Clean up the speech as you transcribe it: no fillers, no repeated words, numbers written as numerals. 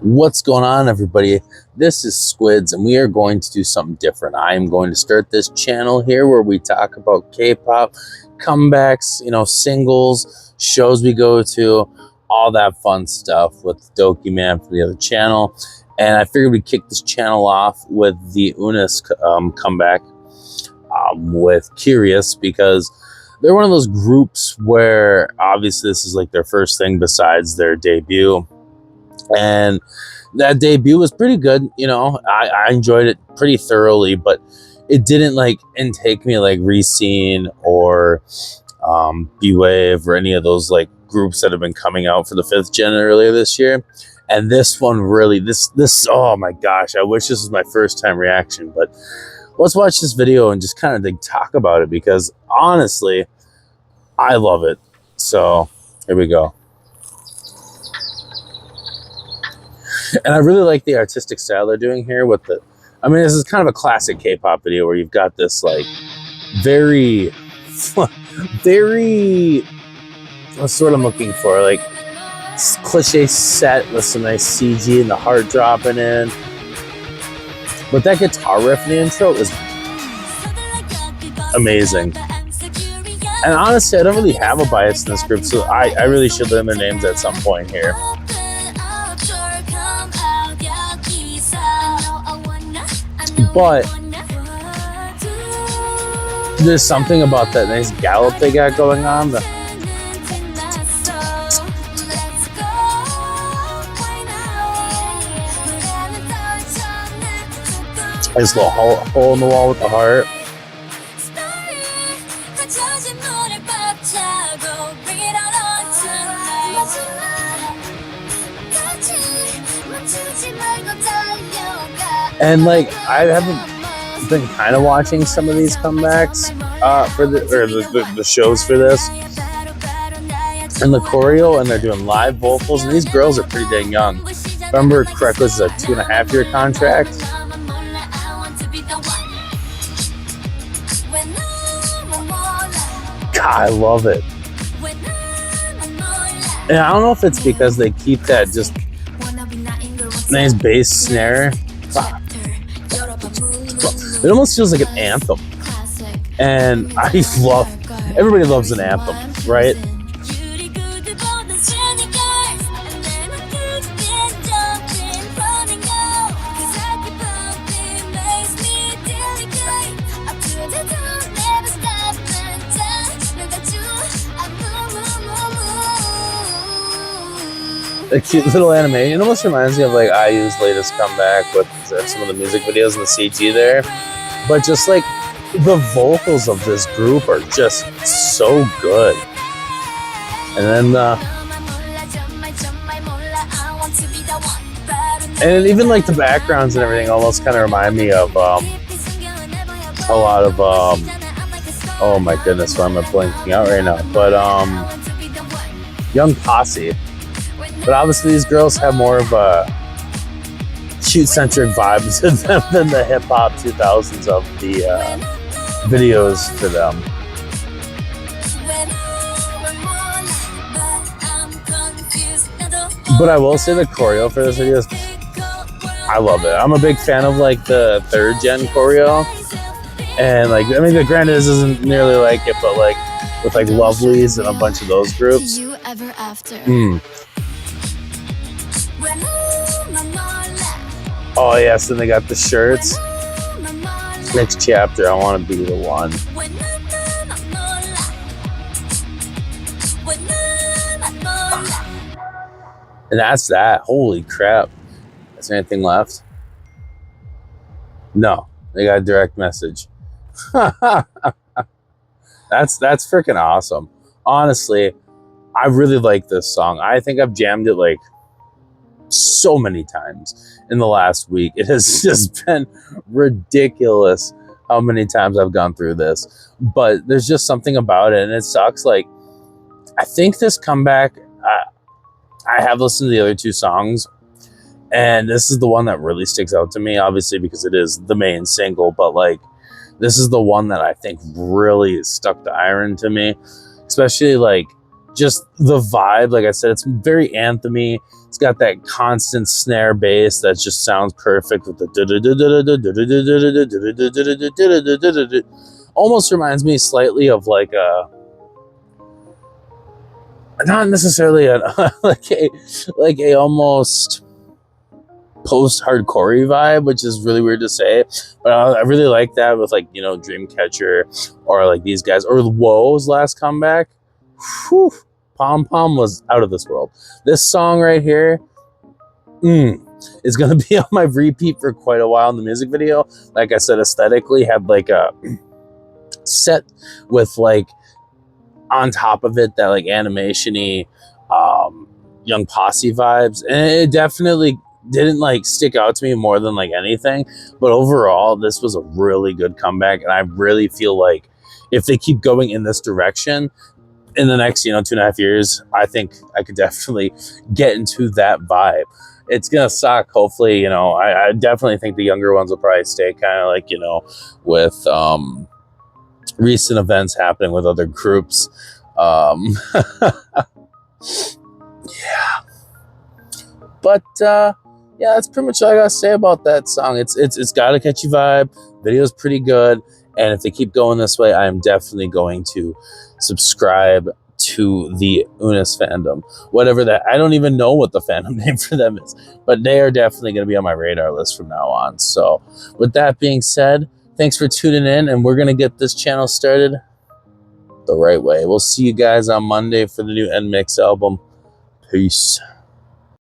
What's going on, everybody? This is Squids, and we are going to do something different. I am going to start this channel here where we talk about K-pop, comebacks, singles, shows we go to, all that fun stuff with Doki Man from the other channel. And I figured we'd kick this channel off with the Unis comeback with Curious, because they're one of those groups where obviously this is like their first thing besides their debut. And that debut was pretty good. I enjoyed it pretty thoroughly, but it didn't intake me like Reseen or B-Wave or any of those like groups that have been coming out for the 5th gen earlier this year. And this one really, this oh my gosh, I wish this was my first time reaction, but let's watch this video and just kind of talk about it, because honestly, I love it. So here we go. And I really like the artistic style they're doing here with this is kind of a classic K-pop video where you've got this like very, what's the word I'm looking for? Like cliche set with some nice CG and the heart dropping in. But that guitar riff in the intro is amazing. And honestly, I don't really have a bias in this group, so I really should learn their names at some point here. But there's something about that nice gallop they got going on. Nice little hole in the wall with the heart. And I haven't been kind of watching some of these comebacks for the shows for this, and the choreo, and they're doing live vocals, and these girls are pretty dang young. If I remember correctly, this is a 2.5-year contract. God, I love it. And I don't know if it's because they keep that just nice bass snare. It almost feels like an anthem. And everybody loves an anthem, right? A cute little animation. It almost reminds me of IU's latest comeback with some of the music videos and the CG there. But just the vocals of this group are just so good. And then and even the backgrounds and everything almost kind of remind me of a lot of oh my goodness, why am I blanking out right now? But Young Posse. But obviously these girls have more of a shoot-centric vibe to them than the hip-hop 2000s of the videos for them. But I will say the choreo for this video is, I love it. I'm a big fan of the 3rd gen choreo. And the granted this isn't nearly like it, but with Lovelies and a bunch of those groups. Oh yes, and they got the shirts. Next chapter, I want to be the one. And that's that. Holy crap. Is there anything left? No. They got a direct message. That's freaking awesome. Honestly, I really like this song. I think I've jammed it so many times in the last week. It has just been ridiculous how many times I've gone through this. But there's just something about it, and it sucks. I think this comeback, I have listened to the other 2 songs, and this is the one that really sticks out to me, obviously because it is the main single, but this is the one that I think really stuck the iron to me, especially just the vibe. Like I said, it's very anthemy. It's got that constant snare bass that just sounds perfect with the almost reminds me slightly of like a, not necessarily a like a almost post-hardcore vibe, which is really weird to say, but I really like that with like, you know, Dreamcatcher or like these guys or Woe's last comeback. Whew, Pom Pom was out of this world. This song right here is gonna be on my repeat for quite a while. In the music video, like I said, aesthetically had like a set with like on top of it that like animation-y Young Posse vibes, and it definitely didn't like stick out to me more than like anything, but overall this was a really good comeback, and I really feel like if they keep going in this direction in the next, you know, 2.5 years, I think I could definitely get into that vibe. It's gonna suck. Hopefully, you know, I definitely think the younger ones will probably stay kind of like, you know, with recent events happening with other groups. Yeah, but yeah, that's pretty much all I gotta say about that song. It's got a catchy vibe. Video's pretty good, and if they keep going this way, I am definitely going to subscribe to the Unis fandom. Whatever that, I don't even know what the fandom name for them is, but they are definitely going to be on my radar list from now on. So, with that being said, thanks for tuning in, and we're gonna get this channel started the right way. We'll see you guys on Monday for the new NMix album. Peace.